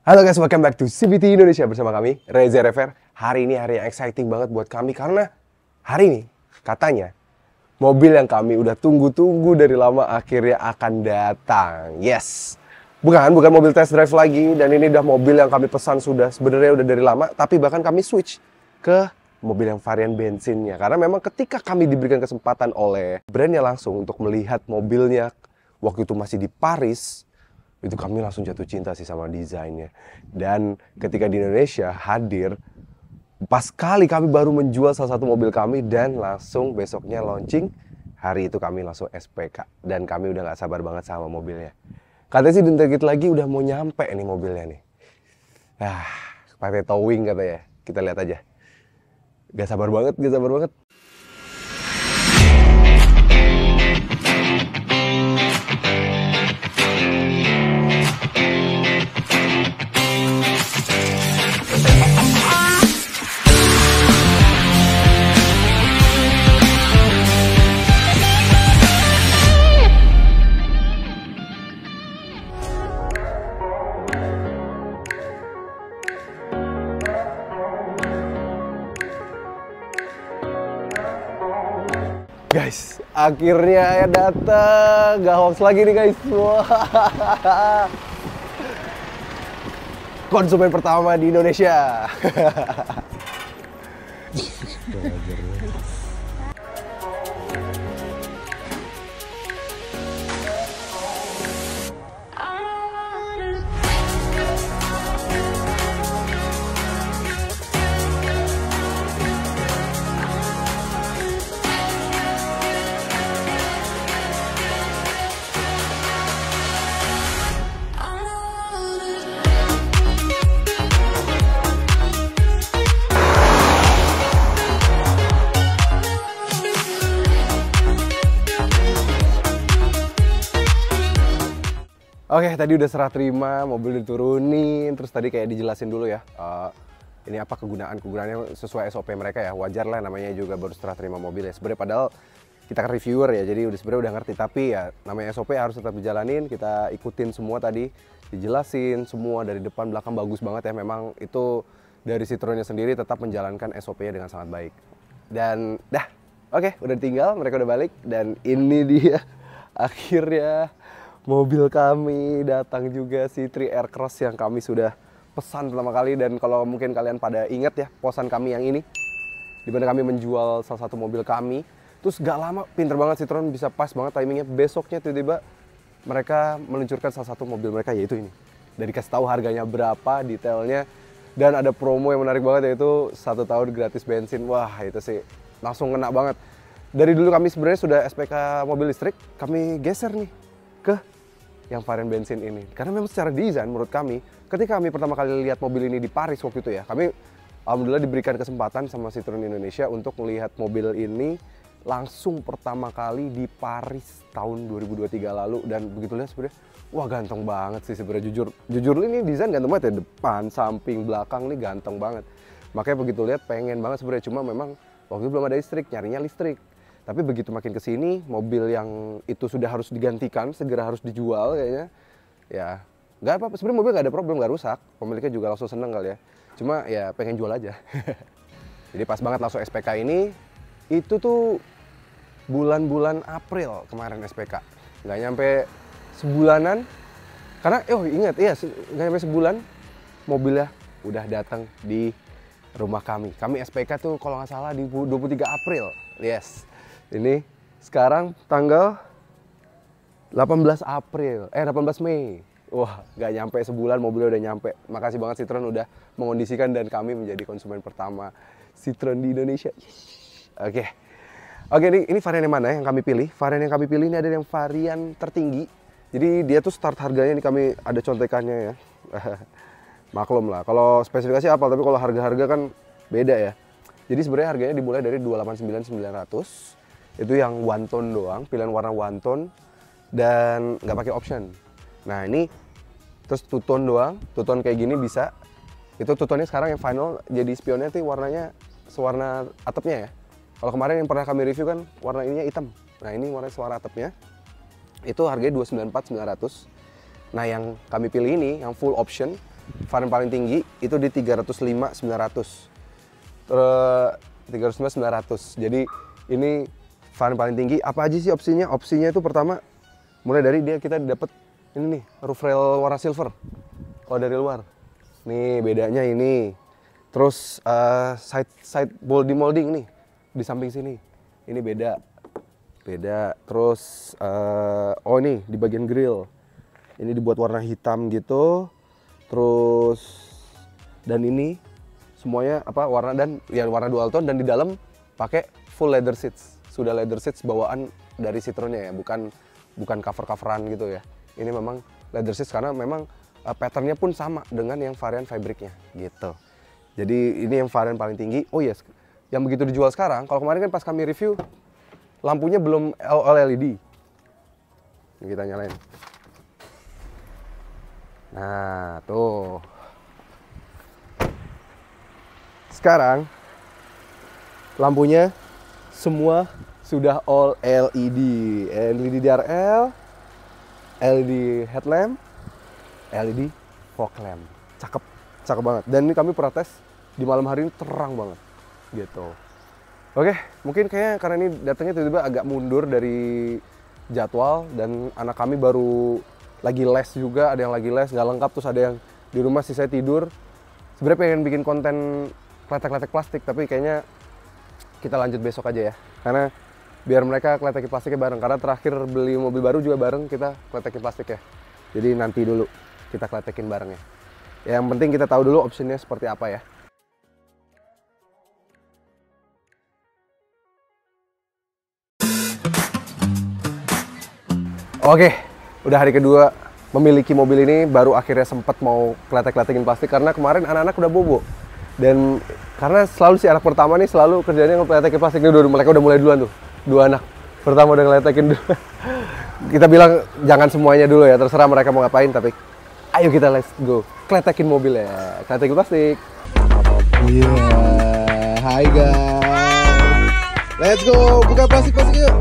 Halo guys, welcome back to CVT Indonesia bersama kami, Reza Rever. Hari ini hari yang exciting banget buat kami karena hari ini katanya mobil yang kami udah tunggu-tunggu dari lama akhirnya akan datang. Yes, bukan mobil test drive lagi, dan ini udah mobil yang kami pesan sebenarnya udah dari lama, tapi bahkan kami switch ke mobil yang varian bensinnya karena memang ketika kami diberikan kesempatan oleh brandnya langsung untuk melihat mobilnya waktu itu masih di Paris, itu kami langsung jatuh cinta sih sama desainnya. Dan ketika di Indonesia hadir, pas kali kami baru menjual salah satu mobil kami dan langsung besoknya launching, hari itu kami langsung SPK dan kami udah gak sabar banget sama mobilnya. Katanya sih bentar dikit lagi udah mau nyampe nih mobilnya nih. Pakai towing katanya. Kita lihat aja. Gak sabar banget, gak sabar banget. Guys, akhirnya ya datang. Gak hoax lagi nih guys. Wah. Konsumen pertama di Indonesia. Oke, tadi udah serah terima, mobil diturunin, terus tadi kayak dijelasin dulu ya, ini apa kegunaannya sesuai SOP mereka ya, wajar lah namanya juga baru serah terima mobil ya. Sebenarnya padahal kita kan reviewer ya, jadi sebenarnya udah ngerti, tapi ya namanya SOP harus tetap dijalanin, kita ikutin semua tadi, dijelasin semua dari depan belakang bagus banget ya, memang itu dari Citroennya sendiri tetap menjalankan SOP-nya dengan sangat baik. Dan oke, udah tinggal, mereka udah balik, dan ini dia akhirnya mobil kami datang juga, si 3R Cross yang kami sudah pesan pertama kali. Dan kalau mungkin kalian pada ingat ya, posan kami yang ini, dimana kami menjual salah satu mobil kami, terus gak lama, pinter banget Citroen, bisa pas banget timingnya, besoknya tiba-tiba mereka meluncurkan salah satu mobil mereka, yaitu ini. Dan dikasih tahu harganya berapa, detailnya, dan ada promo yang menarik banget, yaitu 1 tahun gratis bensin. Wah, itu sih langsung kena banget. Dari dulu kami sebenarnya sudah SPK mobil listrik, kami geser nih ke yang varian bensin ini. Karena memang secara desain menurut kami, ketika kami pertama kali lihat mobil ini di Paris waktu itu ya, kami alhamdulillah diberikan kesempatan sama Citroen Indonesia untuk melihat mobil ini langsung pertama kali di Paris tahun 2023 lalu. Dan begitu lihat sebenarnya, wah ganteng banget sih sebenarnya, jujur ini desain ganteng banget ya, depan, samping, belakang nih ganteng banget. Makanya begitu lihat pengen banget sebenarnya, cuma memang waktu itu belum ada listrik, nyarinya listrik. Tapi begitu makin kesini, mobil yang itu sudah harus digantikan, segera harus dijual kayaknya. Ya, nggak apa-apa. Sebenarnya mobil nggak ada problem, nggak rusak. Pemiliknya juga langsung seneng kali ya. Cuma ya pengen jual aja. Jadi pas banget langsung SPK ini. Itu tuh bulan-bulan April kemarin SPK. Nggak nyampe sebulanan. Karena, ingat, nggak nyampe sebulan, mobilnya udah datang di rumah kami. Kami SPK tuh kalau nggak salah di 23 April. Yes. Ini sekarang tanggal 18 Mei. Wah, nggak nyampe sebulan mobilnya udah nyampe. Makasih banget Citroen udah mengondisikan dan kami menjadi konsumen pertama Citroen di Indonesia. Oke, ini varian yang mana yang kami pilih? Varian yang kami pilih ini ada yang varian tertinggi. Jadi dia tuh start harganya, ini kami ada contekannya ya. Maklum lah, kalau spesifikasi apa, tapi kalau harga-harga kan beda ya. Jadi sebenarnya harganya dimulai dari 289.900. Itu yang one tone doang, pilihan warna one tone dan nggak pakai option. Nah ini terus two tone doang, two tone kayak gini bisa. Itu two tone-nya sekarang yang final jadi spionnya tuh warnanya sewarna atapnya ya. Kalau kemarin yang pernah kami review kan warna ininya hitam. Nah ini warna sewarna atapnya. Itu harganya 294.900. Nah yang kami pilih ini yang full option varian paling tinggi itu di 305-900. 305-900. Jadi ini varian paling tinggi. Apa aja sih opsinya? Opsinya itu pertama mulai dari kita dapat ini nih, roof rail warna silver. Kalau dari luar. Nih bedanya ini. Terus side body molding nih di samping sini. Ini beda. Terus ini di bagian grill. Ini dibuat warna hitam gitu. Terus dan ini semuanya warna dual tone, dan di dalam pakai full leather seats. Sudah leather seats bawaan dari Citroennya ya, bukan cover-coveran gitu ya. Ini memang leather seats karena memang patternnya pun sama dengan yang varian fabricnya gitu. Jadi ini yang varian paling tinggi. Oh yes, yang begitu dijual sekarang. Kalau kemarin kan pas kami review lampunya belum LED. Ini kita nyalain. Nah tuh. Sekarang lampunya semua sudah all LED. LED DRL, LED headlamp, LED fog lamp. Cakep banget. Dan ini kami protes di malam hari ini terang banget gitu. Oke, mungkin kayaknya karena ini datangnya tiba-tiba agak mundur dari jadwal, dan anak kami baru lagi les juga, ada yang lagi les nggak lengkap, terus ada yang di rumah sih saya tidur. Sebenarnya pengen bikin konten kletek-kletek plastik, tapi kayaknya kita lanjut besok aja ya, karena biar mereka kletekin plastiknya bareng, karena terakhir beli mobil baru juga bareng kita kletekin plastik ya. Jadi nanti dulu kita kletekin bareng ya. Yang penting kita tahu dulu optionnya seperti apa ya. Oke, udah hari kedua memiliki mobil ini, baru akhirnya sempat mau kletek-kletekin plastik karena kemarin anak-anak udah bobo. Dan karena selalu si anak pertama nih selalu kerjanya ngeletekin plastik. Ini mereka udah mulai duluan tuh, dua anak pertama udah ngeletekin dulu. Kita bilang jangan semuanya dulu ya, terserah mereka mau ngapain, tapi ayo kita let's go kletekin mobil ya, kletekin plastik. Iya, hai guys, let's go buka plastik yuk.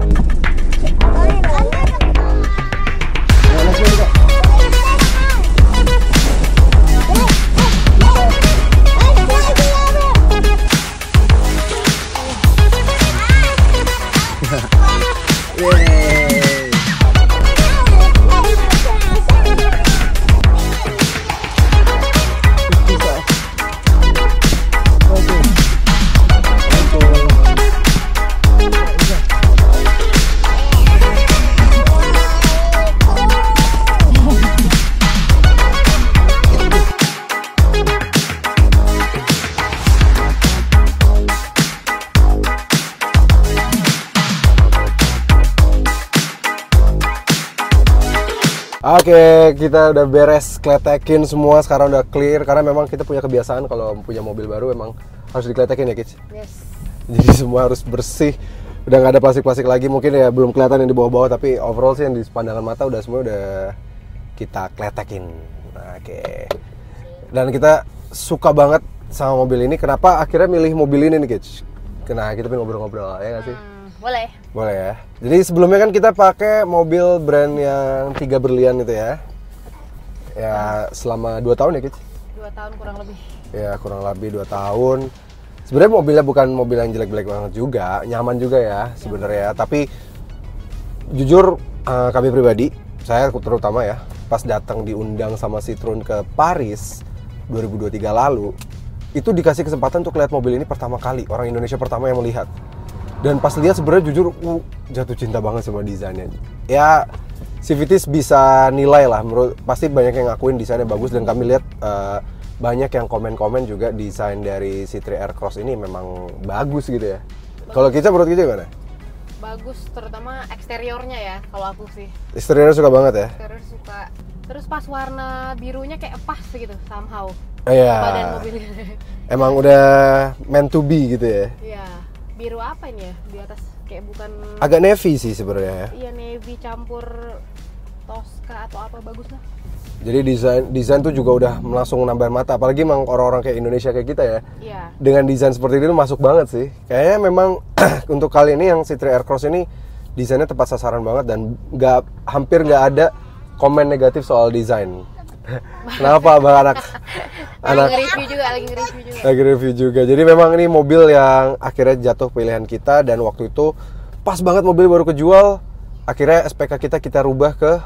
Oke, kita udah beres kletekin semua, sekarang udah clear. Karena memang kita punya kebiasaan kalau punya mobil baru emang harus dikletekin ya, Kids? Yes. Jadi semua harus bersih, udah nggak ada plastik-plastik lagi. Mungkin ya belum kelihatan yang di bawah-bawah, tapi overall sih yang di pandangan mata udah semua udah kita kletekin. Oke. Dan kita suka banget sama mobil ini. Kenapa akhirnya milih mobil ini nih, Kids? Nah, kita pengen ngobrol-ngobrol, ya nggak sih? Boleh. Boleh ya. Jadi sebelumnya kan kita pakai mobil brand yang 3 berlian itu ya. Ya selama 2 tahun ya, Kids? 2 tahun kurang lebih. Ya kurang lebih 2 tahun. Sebenarnya mobilnya bukan mobil yang jelek-jelek banget juga, nyaman juga ya sebenarnya. Tapi jujur kami pribadi, saya terutama ya, pas datang diundang sama Citroen ke Paris 2023 lalu, itu dikasih kesempatan untuk lihat mobil ini pertama kali, orang Indonesia pertama yang melihat. Dan pas lihat sebenarnya jujur jatuh cinta banget sama desainnya. Ya Civities bisa nilai lah, pasti banyak yang ngakuin desainnya bagus, dan kami lihat banyak yang komen-komen juga desain dari C3 Aircross ini memang bagus gitu ya. Kalau kita menurut kita gimana? Bagus, terutama eksteriornya ya kalau aku sih. Eksteriornya suka banget ya? Eksterior suka. Terus pas warna birunya kayak pas gitu somehow. Iya. Badan mobilnya. Emang udah meant to be gitu ya? Iya. Biru apa ini ya di atas, kayak bukan agak navy sih sebenarnya ya. Iya, navy campur Tosca atau apa, bagus lah. Jadi desain tuh juga udah langsung nambah mata, apalagi emang orang-orang kayak Indonesia kayak kita ya. Iya. Dengan desain seperti ini masuk banget sih. Kayaknya memang untuk kali ini yang C3 Aircross ini desainnya tepat sasaran banget, dan hampir nggak ada komen negatif soal desain. Kenapa bang anak Lagi nge-review juga. Jadi memang ini mobil yang akhirnya jatuh pilihan kita, dan waktu itu pas banget mobil baru kejual. Akhirnya SPK kita rubah ke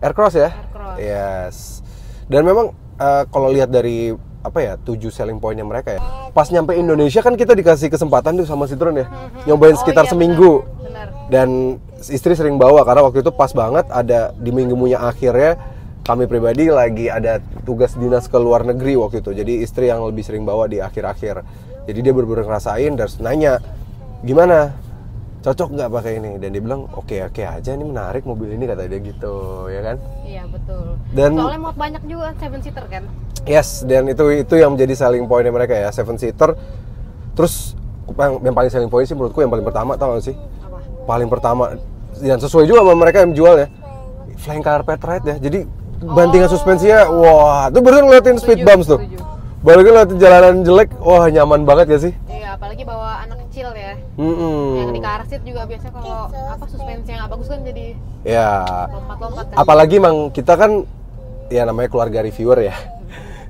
Aircross ya. Aircross. Yes. Dan memang kalau lihat dari 7 selling pointnya mereka ya. Pas nyampe Indonesia kan kita dikasih kesempatan tuh sama Citroen ya, nyobain sekitar seminggu. Benar. Dan istri sering bawa karena waktu itu pas banget ada di minggu-minggunya akhirnya kami pribadi lagi ada tugas dinas ke luar negeri waktu itu. Jadi istri yang lebih sering bawa di akhir-akhir. Jadi dia bener-bener ngerasain dan nanya, gimana? Cocok nggak pakai ini? Dan dia bilang, oke aja, ini menarik mobil ini, kata dia gitu, ya kan? Iya betul. Dan soalnya muat banyak juga 7-seater kan? Yes, dan itu yang menjadi selling pointnya mereka ya, 7-seater. Terus yang paling selling point sih menurutku yang paling pertama, tau gak sih? Apa? Paling pertama, dan sesuai juga sama mereka yang jual ya, flying carpet ride ya. Jadi bantingan suspensinya, wah, tuh baru ngeliatin speed bumps tuh. Baru ngeliatin jalanan jelek, wah nyaman banget gak sih? Iya, apalagi bawa anak kecil ya. Yang di car seat juga biasanya kalau suspensi yang nggak bagus kan jadi lompat-lompat kan. Apalagi emang kita kan ya namanya keluarga reviewer ya.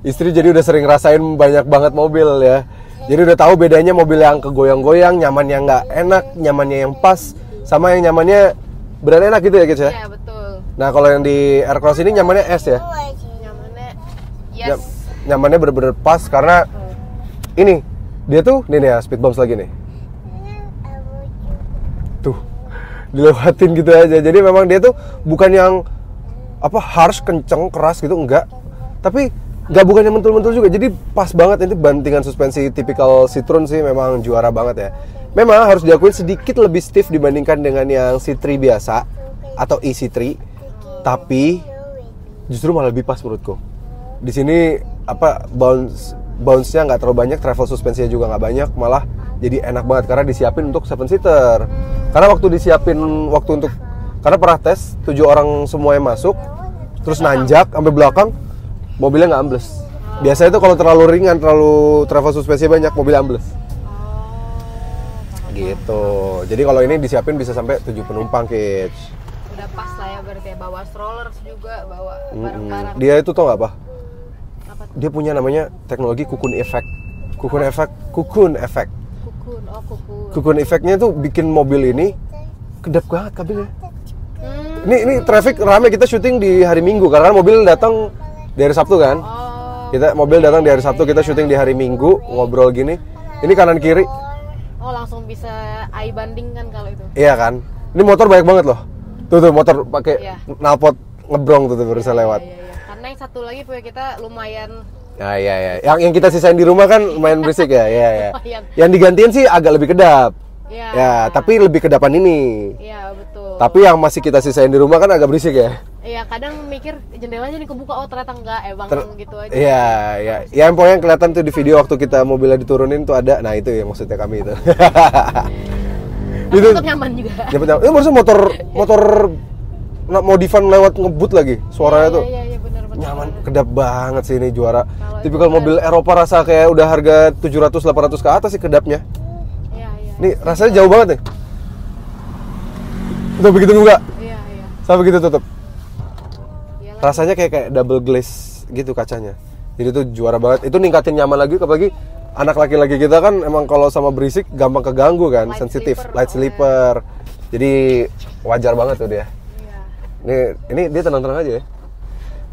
Istri jadi udah sering ngerasain banyak banget mobil ya. Jadi udah tahu bedanya mobil yang kegoyang-goyang, nyamannya nggak enak, nyamannya yang pas, sama yang nyamannya beneran enak gitu ya guys ya. Iya betul. Nah kalau yang di Aircross ini nyamannya S ya. Nyamannya yes. Nyamannya bener-bener pas karena ini dia tuh nih ya, speed bumps lagi nih. Tuh dilewatin gitu aja. Jadi memang dia tuh bukan yang harsh, kenceng, keras gitu, enggak. Tapi nggak bukannya mentul-mentul juga. Jadi pas banget, ini bantingan suspensi tipikal Citroen sih, memang juara banget ya. Memang harus diakuin sedikit lebih stiff dibandingkan dengan yang C3 biasa atau EC3. Tapi justru malah lebih pas menurutku. Di sini bounce-nya nggak terlalu banyak, travel suspensinya juga nggak banyak, malah jadi enak banget karena disiapin untuk 7-seater. Karena karena pernah tes 7 orang semuanya masuk, terus nanjak sampai belakang, mobilnya nggak ambles. Biasanya itu kalau terlalu ringan, terlalu travel suspensi banyak, mobilnya ambles. Gitu. Jadi kalau ini disiapin bisa sampai 7 penumpang, Kitch. Udah pas lah ya berarti ya, bawa strollers juga, bawa barang-barang. Dia itu tau nggak apa? Apa tuh? Dia punya namanya teknologi cocoon effect. Cocoon effect. Cocoon effectnya tuh bikin mobil ini kedap banget kabelnya. Ini traffic rame, kita syuting di hari Minggu karena mobil datang di hari Sabtu kan. Mobil datang di hari Sabtu, kita syuting di hari Minggu, ngobrol gini. Ini kanan kiri. Oh, langsung bisa eye banding kan kalau itu. Iya kan. Ini motor banyak banget loh. Tuh motor pakai knalpot ngebrong tuh baru bisa lewat. Iya. Karena yang satu lagi punya kita lumayan. Nah, iya. Yang kita sisain di rumah kan lumayan berisik ya. Iya. Lumayan. Yang digantiin sih agak lebih kedap. Iya. Ya, tapi lebih kedapan ini. Iya, betul. Tapi yang masih kita sisain di rumah kan agak berisik ya. Iya, kadang mikir jendelanya nih kebuka, oh ternyata enggak, gitu aja. Iya. Ya yang pokoknya kelihatan tuh di video waktu kita mobilnya diturunin tuh ada. Nah, itu yang maksudnya kami itu. Itu tetap nyaman juga. Ini barusan motor modifan lewat ngebut lagi. Suaranya tuh. Iya, benar. Nyaman, kedap banget sih ini, juara. Tipikal mobil Eropa rasa kayak udah harga 700-800 ke atas sih kedapnya. Iya. Ini rasanya jauh banget nih. Udah begitu buka. Iya. Sampai begitu tutup. Rasanya kayak double glaze gitu kacanya. Jadi tuh juara banget. Itu ningkatin nyaman lagi, apalagi anak laki-laki kita kan emang kalau sama berisik gampang keganggu kan, sensitif, light sleeper. Jadi wajar banget tuh dia. Iya. Ini dia tenang-tenang aja ya.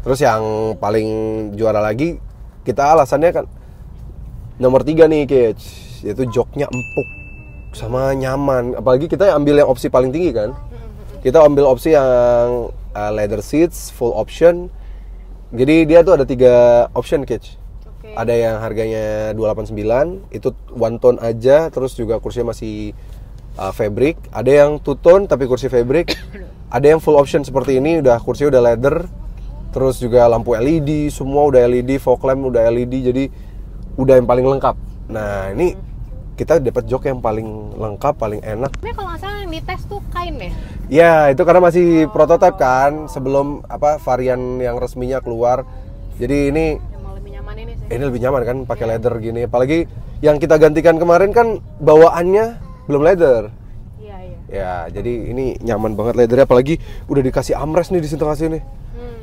Terus yang paling juara lagi, kita alasannya kan nomor 3 nih, Kitch, yaitu joknya empuk sama nyaman. Apalagi kita ambil yang opsi paling tinggi kan. Kita ambil opsi yang leather seats, full option. Jadi dia tuh ada 3 option, Kitch. Okay. Ada yang harganya 289, itu one tone aja, terus juga kursinya masih fabric. Ada yang two tone tapi kursi fabric. Ada yang full option seperti ini, kursinya udah leather. Terus juga lampu LED, semua udah LED, fog lamp udah LED, jadi udah yang paling lengkap. Nah, ini kita dapat jok yang paling lengkap, paling enak. Tapi kalau nggak salah yang dites tuh kain ya? Ya, itu karena masih prototipe kan, sebelum varian yang resminya keluar. Jadi ini emang lebih nyaman ini sih. Ini lebih nyaman kan, pakai leather gini. Apalagi yang kita gantikan kemarin kan bawaannya belum leather. Iya. Ya, jadi ini nyaman banget leathernya, apalagi udah dikasih armrest nih di tengah sini.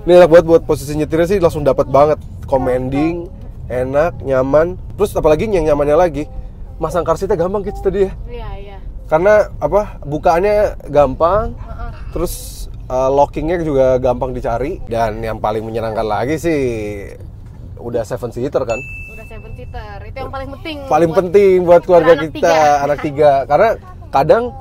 Ini enak banget buat posisi nyetirnya sih, langsung dapat banget. Commanding, enak, nyaman. Terus apalagi yang nyamannya lagi, masang car seatnya gampang gitu tadi ya. Iya. Karena apa? Bukaannya gampang. Terus lockingnya juga gampang dicari. Dan yang paling menyenangkan lagi sih udah 7 seater kan. Udah 7 seater. Itu yang paling penting. Paling penting buat keluarga kita, anak 3. Karena kadang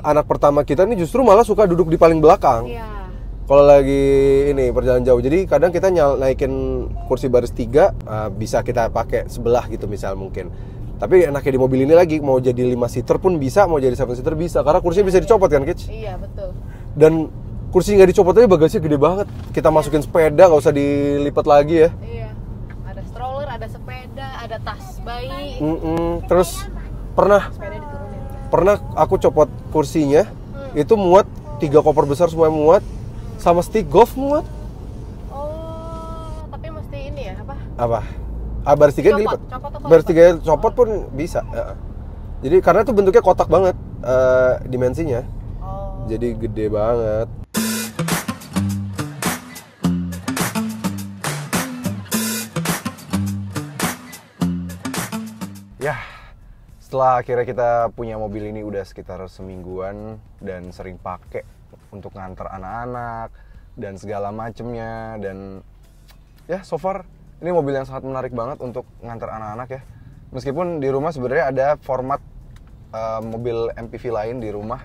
anak pertama kita ini justru malah suka duduk di paling belakang. Iya. Kalau lagi ini perjalanan jauh, jadi kadang kita naikin kursi baris 3, bisa kita pakai sebelah gitu misal mungkin. Tapi enaknya di mobil ini lagi, mau jadi 5 seater pun bisa, mau jadi 7 seater bisa, karena kursinya bisa dicopot kan, Kitch? Iya, betul. Dan kursi nggak dicopot aja bagasinya gede banget. Kita masukin sepeda, nggak usah dilipat lagi ya. Iya. Ada stroller, ada sepeda, ada tas bayi. Terus pernah aku copot kursinya, itu muat 3 koper besar semua muat. Sama stick golf muat. Oh, tapi mesti ini ya, Apa? Baris 3 dilipat. Baris 3 copot pun bisa. Jadi karena itu bentuknya kotak banget dimensinya. Oh. Jadi gede banget. Ya, setelah akhirnya kita punya mobil ini udah sekitar semingguan dan sering pakai untuk nganter anak-anak dan segala macemnya, dan ya so far ini mobil yang sangat menarik banget untuk nganter anak-anak ya. Meskipun di rumah sebenarnya ada format mobil MPV lain di rumah,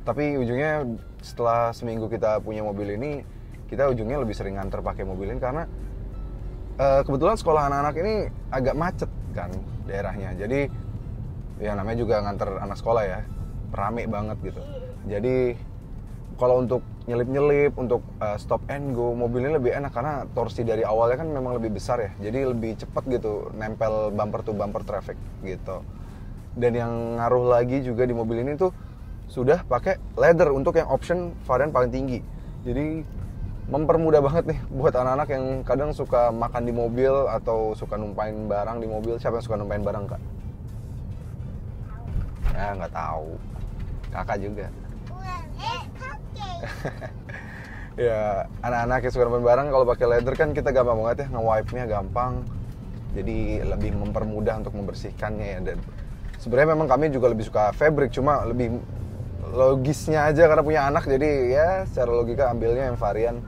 tapi ujungnya setelah seminggu kita punya mobil ini, kita ujungnya lebih sering nganter pakai mobil ini karena kebetulan sekolah anak-anak ini agak macet kan daerahnya. Jadi ya namanya juga nganter anak sekolah ya, rame banget gitu. Jadi kalau untuk nyelip-nyelip, untuk stop and go, mobilnya lebih enak karena torsi dari awalnya kan memang lebih besar ya. Jadi lebih cepat gitu, nempel bumper to bumper traffic gitu. Dan yang ngaruh lagi juga di mobil ini tuh sudah pakai leather untuk yang option varian paling tinggi. Jadi mempermudah banget nih buat anak-anak yang kadang suka makan di mobil atau suka numpain barang di mobil. Siapa yang suka numpain barang, Kak? Ya, nggak tahu. Kakak juga. Ya, anak-anak yang suka numpain barang kalau pakai leather kan kita gampang banget ya, nge-wipe-nya gampang. Jadi lebih mempermudah untuk membersihkannya ya. Dan sebenarnya memang kami juga lebih suka fabric, cuma lebih logisnya aja karena punya anak, jadi ya secara logika ambilnya yang varian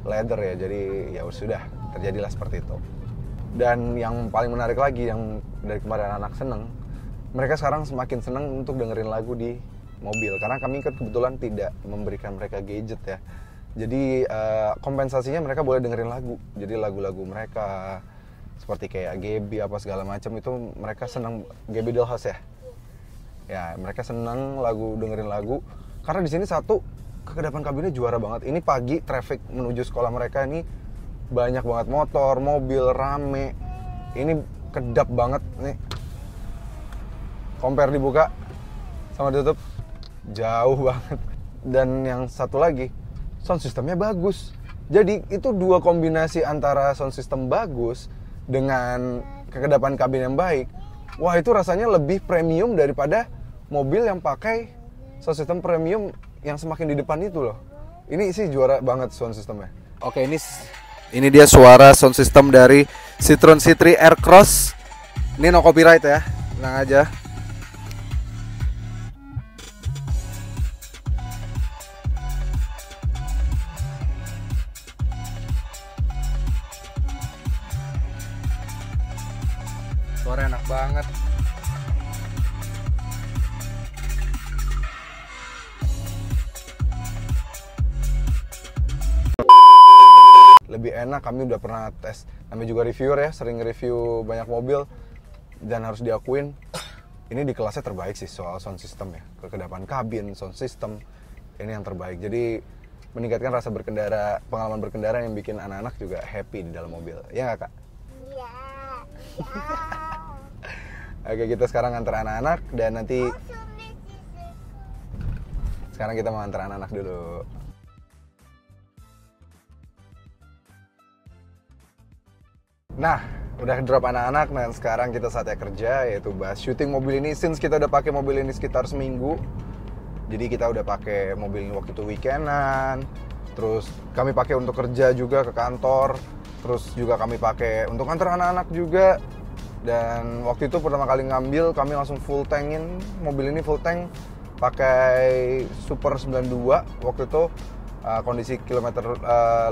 leather ya. Jadi ya sudah, terjadilah seperti itu. Dan yang paling menarik lagi, yang dari kemarin anak seneng, mereka sekarang semakin seneng untuk dengerin lagu di mobil, karena kami kan kebetulan tidak memberikan mereka gadget ya. Jadi kompensasinya mereka boleh dengerin lagu. Jadi lagu-lagu mereka seperti kayak GB apa segala macam itu mereka senang. GB Dollhouse ya. Ya, mereka senang dengerin lagu. Karena di sini satu, kekedapan kabinnya juara banget. Ini pagi traffic menuju sekolah mereka ini banyak banget motor, mobil, rame. Ini kedap banget nih. Compare dibuka sama ditutup, jauh banget. Dan yang satu lagi, sound systemnya bagus. Jadi itu dua kombinasi antara sound system bagus dengan kekedapan kabin yang baik. Wah, itu rasanya lebih premium daripada mobil yang pakai sound system premium yang semakin di depan itu loh. Ini sih juara banget sound systemnya. Oke, ini dia suara sound system dari Citroen C3 Aircross. Ini no copyright ya, tenang aja. Suara enak banget. Lebih enak, kami udah pernah tes. Namanya juga reviewer ya, sering review banyak mobil. Dan harus diakuin, ini di kelasnya terbaik sih soal sound system ya. Kekedapan kabin, sound system, ini yang terbaik. Jadi meningkatkan rasa berkendara, pengalaman berkendara yang bikin anak-anak juga happy di dalam mobil. Ya nggak, Kak? Iya. Oke, kita sekarang nganter anak-anak dan nanti sekarang kita mau nganter anak-anak dulu. Nah, udah drop anak-anak dan sekarang kita saatnya kerja, yaitu bahas syuting mobil ini. Since kita udah pakai mobil ini sekitar seminggu, jadi kita udah pakai mobil ini waktu itu weekendan, Terus kami pakai untuk kerja juga ke kantor. Terus juga kami pakai untuk antar anak-anak juga. Dan waktu itu pertama kali ngambil, kami langsung full tankin mobil ini, full tank pakai Super 92. Waktu itu kondisi kilometer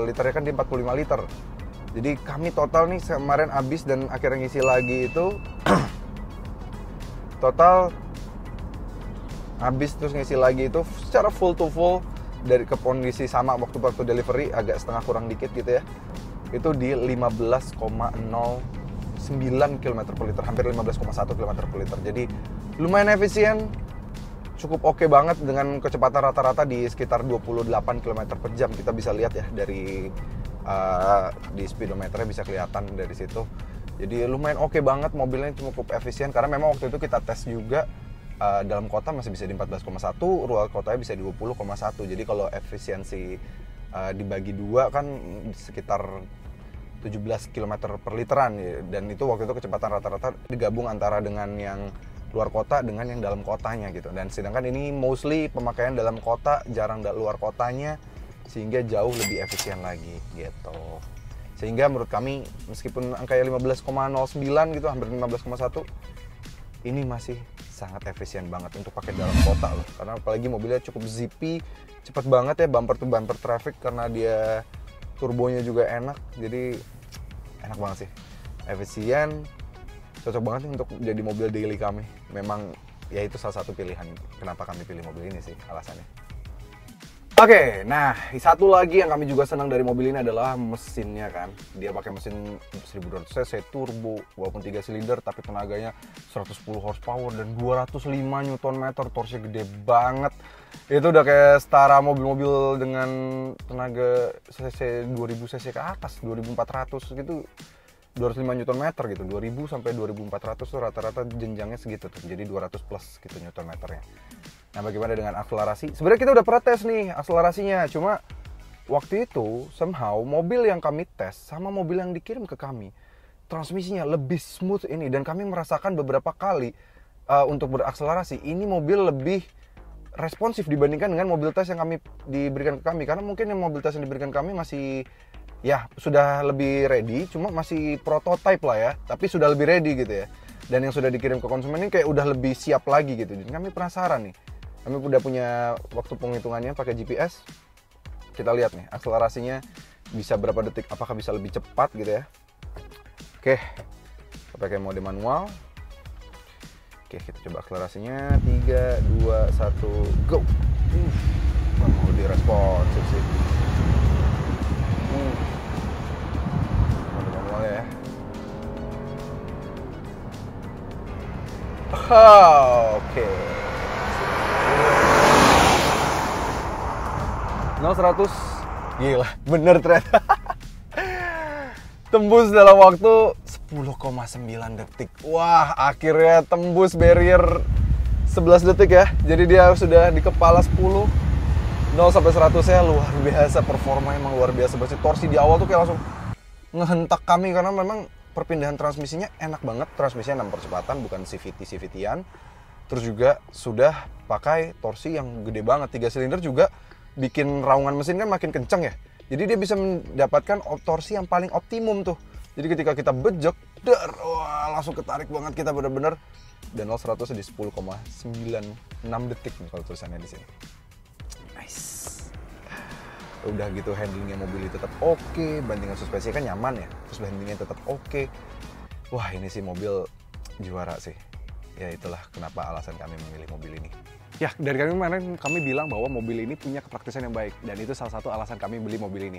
liternya kan di 45 liter. Jadi kami total nih kemarin habis dan akhirnya ngisi lagi itu total habis terus ngisi lagi itu secara full to full dari ke kondisi sama waktu delivery, agak setengah kurang dikit gitu ya. Itu di 15,09 km per liter, hampir 15,1 km per liter. Jadi lumayan efisien, cukup oke banget dengan kecepatan rata-rata di sekitar 28 km per jam. Kita bisa lihat ya dari di speedometernya bisa kelihatan dari situ. Jadi lumayan oke banget, mobilnya cukup efisien karena memang waktu itu kita tes juga dalam kota masih bisa di 14,1, luar kotanya bisa di 20,1. Jadi kalau efisiensi dibagi dua kan sekitar 17 km per literan ya. Dan itu waktu itu kecepatan rata-rata digabung antara dengan yang luar kota dengan yang dalam kotanya gitu. Dan sedangkan ini mostly pemakaian dalam kota, jarang luar kotanya, sehingga jauh lebih efisien lagi gitu. Sehingga menurut kami meskipun angkanya 15,09 gitu, hampir 15,1, ini masih sangat efisien banget untuk pakai dalam kota loh. Karena apalagi mobilnya cukup zippy, cepet banget ya, bumper to bumper traffic karena dia turbonya juga enak. Jadi enak banget sih, efisien, cocok banget nih untuk jadi mobil daily kami. Memang ya itu salah satu pilihan kenapa kami pilih mobil ini sih alasannya. Oke, nah satu lagi yang kami juga senang dari mobil ini adalah mesinnya kan. Dia pakai mesin 1200 cc turbo, walaupun 3 silinder tapi tenaganya 110 horsepower dan 205 Nm, torsinya gede banget. Itu udah kayak setara mobil-mobil dengan tenaga cc 2000 cc ke atas, 2400 gitu. 205 Nm gitu, 2000 sampai 2400 tuh rata-rata jenjangnya segitu tuh. Jadi 200 plus gitu Nm-nya. Nah, bagaimana dengan akselerasi? Sebenarnya kita udah pernah tes nih akselerasinya, cuma waktu itu somehow mobil yang kami tes sama mobil yang dikirim ke kami, transmisinya lebih smooth ini, dan kami merasakan beberapa kali untuk berakselerasi ini mobil lebih responsif dibandingkan dengan mobil tes yang kami diberikan ke kami. Karena mungkin yang mobil tes yang diberikan kami masih ya sudah lebih ready, cuma masih prototype lah ya, tapi sudah lebih ready gitu ya. Dan yang sudah dikirim ke konsumen ini kayak udah lebih siap lagi gitu. Dan kami penasaran nih. Kami udah punya waktu penghitungannya pakai GPS. Kita lihat nih akselerasinya bisa berapa detik, apakah bisa lebih cepat gitu ya. Oke, kita pakai mode manual. Oke, kita coba akselerasinya 3, 2, 1, go. Mau lebih responsif sih. Mode manual ya. Oke. 0-100, gila, bener ternyata. Tembus dalam waktu 10,9 detik. Wah, akhirnya tembus barrier 11 detik ya. Jadi dia sudah di kepala 10. 0-100 nya luar biasa, performa emang luar biasa. Berarti torsi di awal tuh kayak langsung ngehentak kami karena memang perpindahan transmisinya enak banget. Transmisinya 6 percepatan, bukan CVT-CVT-an. Terus juga sudah pakai torsi yang gede banget. 3 silinder juga bikin raungan mesin kan makin kenceng ya. Jadi dia bisa mendapatkan torsi yang paling optimum tuh. Jadi ketika kita bejek, wah, langsung ketarik banget kita bener-bener. Dan 0-100 di 10,96 detik nih kalau tulisannya di sini. Nice. Udah gitu handlingnya mobil ini tetap oke, bandingan suspensi kan nyaman ya. Terus handlingnya tetap oke. Wah, ini sih mobil juara sih. Ya itulah kenapa alasan kami memilih mobil ini. Ya, dari kemarin kami bilang bahwa mobil ini punya kepraktisan yang baik. Dan itu salah satu alasan kami beli mobil ini.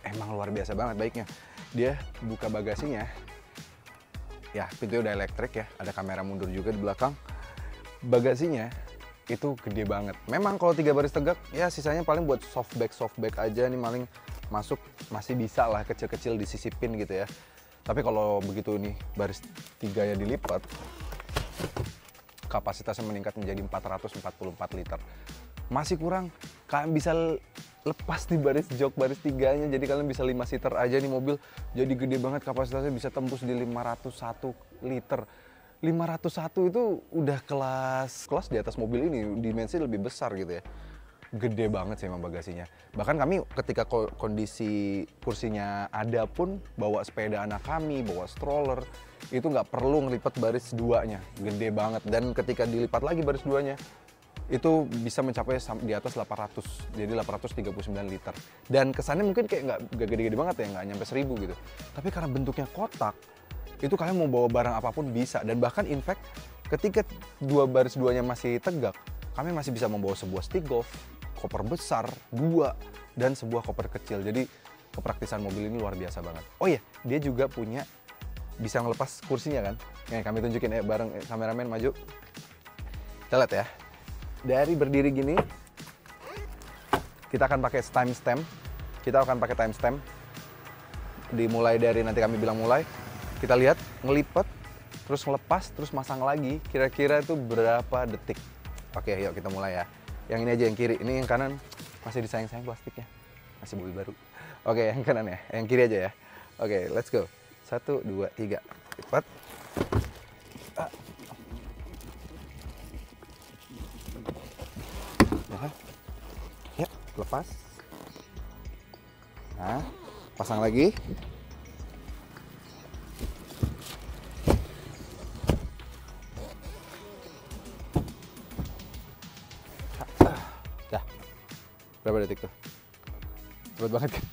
Emang luar biasa banget baiknya. Dia buka bagasinya. Ya, pintunya udah elektrik ya. Ada kamera mundur juga di belakang. Bagasinya itu gede banget. Memang kalau 3 baris tegak, ya sisanya paling buat softback aja nih, paling masuk masih bisa lah kecil-kecil disisipin gitu ya. Tapi kalau begitu nih baris 3-nya dilipat, kapasitasnya meningkat menjadi 444 liter. Masih kurang, kalian bisa lepas di baris jok baris 3-nya, jadi kalian bisa 5 seater aja nih mobil. Jadi gede banget, kapasitasnya bisa tembus di 501 liter. 501 itu udah kelas di atas mobil ini, dimensi lebih besar gitu ya. gede banget sih emang bagasinya. Bahkan kami ketika kondisi kursinya ada pun bawa sepeda anak kami, bawa stroller, itu nggak perlu ngelipat baris duanya, gede banget. Dan ketika dilipat lagi baris duanya, itu bisa mencapai di atas 800, jadi 839 liter. Dan kesannya mungkin kayak nggak gede-gede banget ya, nggak nyampe 1000 gitu. Tapi karena bentuknya kotak, itu kalian mau bawa barang apapun bisa. Dan bahkan in fact, ketika dua baris duanya masih tegak, kami masih bisa membawa sebuah stick golf, koper besar, 2, dan sebuah koper kecil. Jadi kepraktisan mobil ini luar biasa banget. Oh iya, dia juga punya bisa ngelepas kursinya kan. Nih kami tunjukin ya bareng kameramen maju. Kita lihat ya. Dari berdiri gini, kita akan pakai timestamp. Kita akan pakai timestamp. Dimulai dari nanti kami bilang mulai. Kita lihat ngelipet, terus ngelepas, terus masang lagi. Kira-kira itu berapa detik? Oke, yuk kita mulai ya. Yang ini aja yang kiri, ini yang kanan masih disayang-sayang plastiknya, masih mobil baru. Oke, yang kanan ya, yang kiri aja ya. Oke, let's go. 1, 2, 3, lipat. Ya, lepas. Nah, pasang lagi. Berapa detik tuh? Cepet banget kan?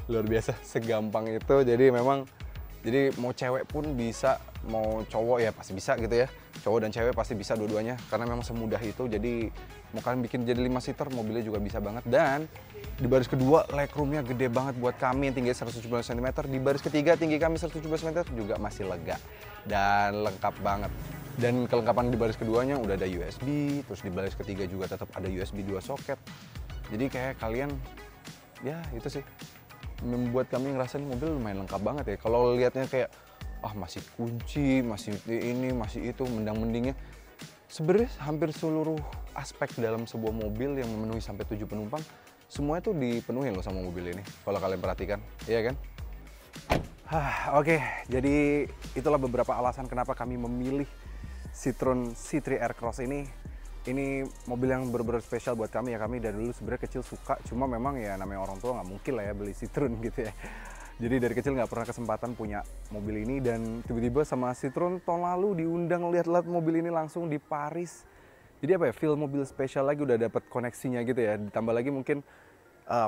Luar biasa, segampang itu. Jadi memang, jadi mau cewek pun bisa, mau cowok ya pasti bisa gitu ya. Cowok dan cewek pasti bisa dua-duanya, karena memang semudah itu. Jadi mau kalian bikin jadi 5 seater, mobilnya juga bisa banget. Dan di baris kedua, legroomnya gede banget buat kami yang tinggi 117 cm. Di baris ketiga, tinggi kami 117 cm juga masih lega. Dan lengkap banget. Dan kelengkapan di baris keduanya udah ada USB, terus di baris ketiga juga tetap ada USB 2 soket. Jadi kayak kalian, ya itu sih, membuat kami ngerasain mobil lumayan lengkap banget ya. Kalau lihatnya kayak, masih kunci, masih ini, masih itu, mendang-mendingnya. Sebenarnya hampir seluruh aspek dalam sebuah mobil yang memenuhi sampai 7 penumpang, semuanya tuh dipenuhi loh sama mobil ini, kalau kalian perhatikan, iya kan? Oke, jadi itulah beberapa alasan kenapa kami memilih Citroen C3 Aircross ini. Ini mobil yang benar-benar spesial buat kami ya. Kami dari dulu sebenarnya kecil suka, cuma memang ya namanya orang tua nggak mungkin lah ya beli Citroen gitu ya. Jadi dari kecil nggak pernah kesempatan punya mobil ini, dan tiba-tiba sama Citroen tahun lalu diundang lihat-lihat mobil ini langsung di Paris. Jadi apa ya, feel mobil spesial lagi, udah dapat koneksinya gitu ya. Ditambah lagi mungkin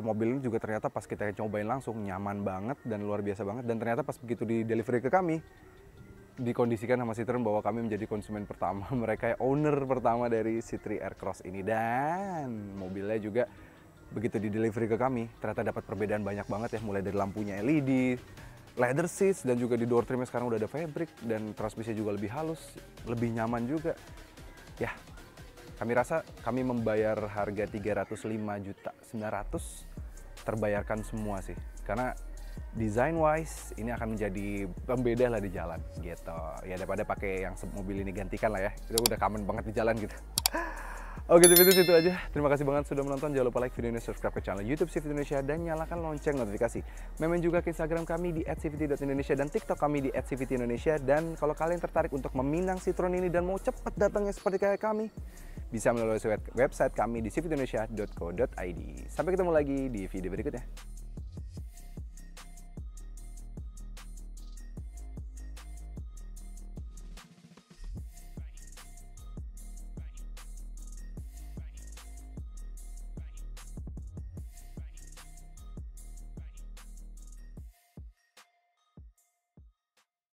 mobil ini juga ternyata pas kita cobain langsung nyaman banget dan luar biasa banget. Dan ternyata pas begitu di delivery ke kami, dikondisikan sama Citroen bahwa kami menjadi konsumen pertama, mereka owner pertama dari C3 Aircross ini. Dan mobilnya juga begitu di delivery ke kami, ternyata dapat perbedaan banyak banget ya, mulai dari lampunya LED, leather seats, dan juga di door trimnya sekarang udah ada fabric, dan transmisinya juga lebih halus, lebih nyaman juga. Ya, kami rasa kami membayar harga 305.900.000 terbayarkan semua sih, karena design wise ini akan menjadi pembeda lah di jalan gitu ya, daripada pakai yang mobil ini, gantikan lah ya, itu udah common banget di jalan gitu. Oke, video itu aja. Terima kasih banget sudah menonton. Jangan lupa like video ini, subscribe ke channel YouTube CVT Indonesia, dan nyalakan lonceng notifikasi. Main juga ke Instagram kami di @cvt.indonesia dan TikTok kami di @cvt_indonesia. Dan kalau kalian tertarik untuk meminang Citroen ini dan mau cepet datangnya seperti kayak kami, bisa melalui website kami di cvtindonesia.co.id. Sampai ketemu lagi di video berikutnya.